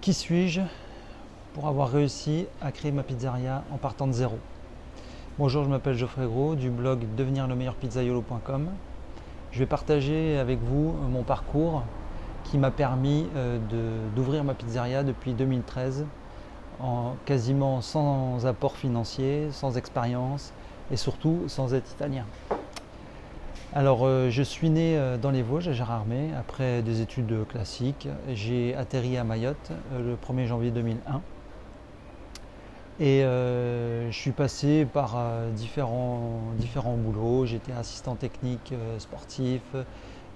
Qui suis-je pour avoir réussi à créer ma pizzeria en partant de zéro? Bonjour, je m'appelle Geoffrey Gros du blog devenirlemeilleurpizzaiolo.com. Je vais partager avec vous mon parcours qui m'a permis d'ouvrir ma pizzeria depuis 2013 quasiment sans apport financier, sans expérience et surtout sans être italien. Alors, je suis né dans les Vosges, à Gérardmer, après des études classiques. J'ai atterri à Mayotte le 1er janvier 2001. Et je suis passé par différents boulots. J'étais assistant technique sportif,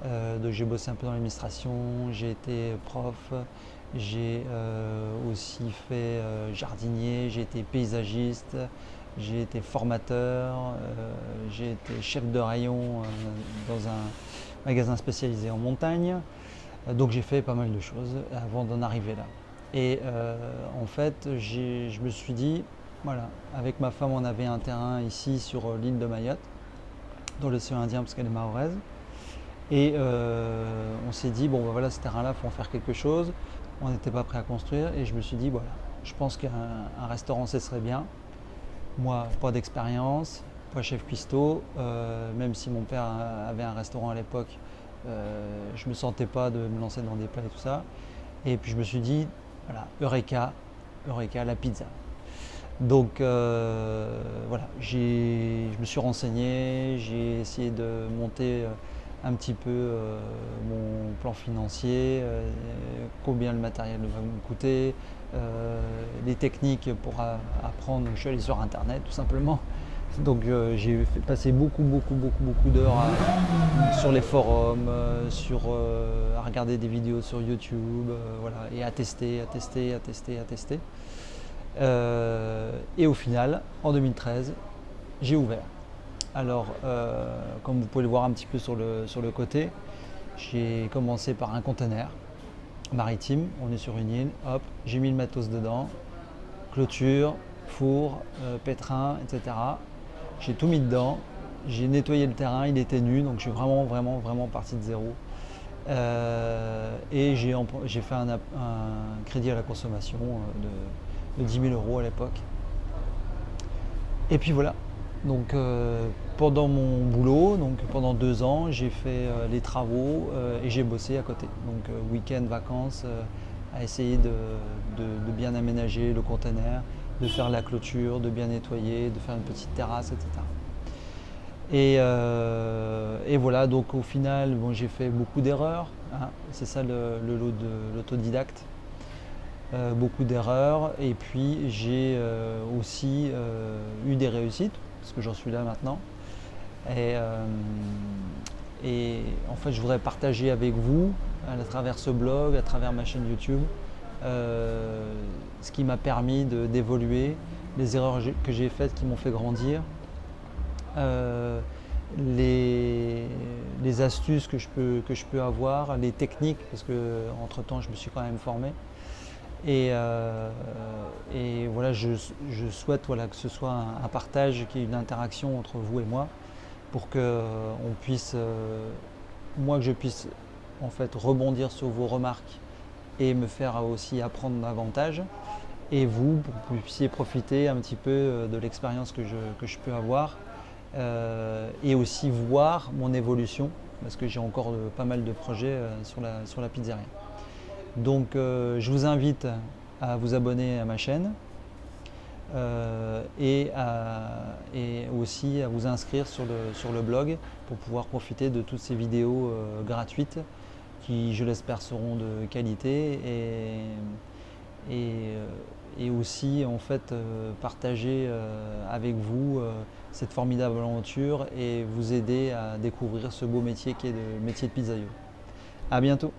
donc j'ai bossé un peu dans l'administration, j'ai été prof, j'ai aussi fait jardinier, j'ai été paysagiste, j'ai été formateur, j'ai été chef de rayon dans un magasin spécialisé en montagne. Donc j'ai fait pas mal de choses avant d'en arriver là. Et en fait, je me suis dit, voilà, avec ma femme, on avait un terrain ici sur l'île de Mayotte, dans l'océan Indien, parce qu'elle est mahoraise. Et on s'est dit, bon, ben voilà, ce terrain-là, il faut en faire quelque chose. On n'était pas prêt à construire. Et je me suis dit, voilà, je pense qu'un restaurant, ce serait bien. Moi, pas d'expérience, pas chef cuistot. Même si mon père avait un restaurant à l'époque, je ne me sentais pas de me lancer dans des plats et tout ça. Et puis je me suis dit, voilà, Eureka, Eureka, la pizza. Donc voilà, je me suis renseigné, j'ai essayé de monter un petit peu mon plan financier, combien le matériel va me coûter, les techniques pour apprendre. Je suis allé sur internet tout simplement. Donc j'ai passé beaucoup d'heures sur les forums, à regarder des vidéos sur YouTube, voilà, et à tester. Et au final, en 2013, j'ai ouvert. Alors, comme vous pouvez le voir un petit peu sur le côté, j'ai commencé par un conteneur maritime. On est sur une île, hop, j'ai mis le matos dedans, clôture, four, pétrin, etc. J'ai tout mis dedans, j'ai nettoyé le terrain, il était nu, donc je suis vraiment parti de zéro. Et j'ai fait un crédit à la consommation de 10 000 euros à l'époque. Et puis voilà, donc pendant mon boulot, donc pendant 2 ans, j'ai fait les travaux et j'ai bossé à côté. Donc week-end, vacances, à essayer de bien aménager le conteneur, de faire la clôture, de bien nettoyer, de faire une petite terrasse, etc. Et voilà, donc au final, bon, j'ai fait beaucoup d'erreurs, hein. C'est ça le lot de l'autodidacte. Beaucoup d'erreurs, et puis j'ai aussi eu des réussites, parce que j'en suis là maintenant. Et, en fait, je voudrais partager avec vous, à travers ce blog, à travers ma chaîne YouTube, ce qui m'a permis d'évoluer, les erreurs que j'ai faites qui m'ont fait grandir, les astuces que je peux avoir, les techniques, parce que entre temps je me suis quand même formé. Et voilà, je souhaite, voilà, que ce soit un partage, qu'il y ait une interaction entre vous et moi, pour que on puisse, moi, que je puisse en fait rebondir sur vos remarques et me faire aussi apprendre davantage, et vous, pour que vous puissiez profiter un petit peu de l'expérience que je peux avoir, et aussi voir mon évolution, parce que j'ai encore pas mal de projets sur la pizzeria. Donc je vous invite à vous abonner à ma chaîne et aussi à vous inscrire sur le blog pour pouvoir profiter de toutes ces vidéos gratuites qui, je l'espère, seront de qualité, et aussi en fait partager avec vous cette formidable aventure et vous aider à découvrir ce beau métier qui est le métier de pizzaïolo. À bientôt.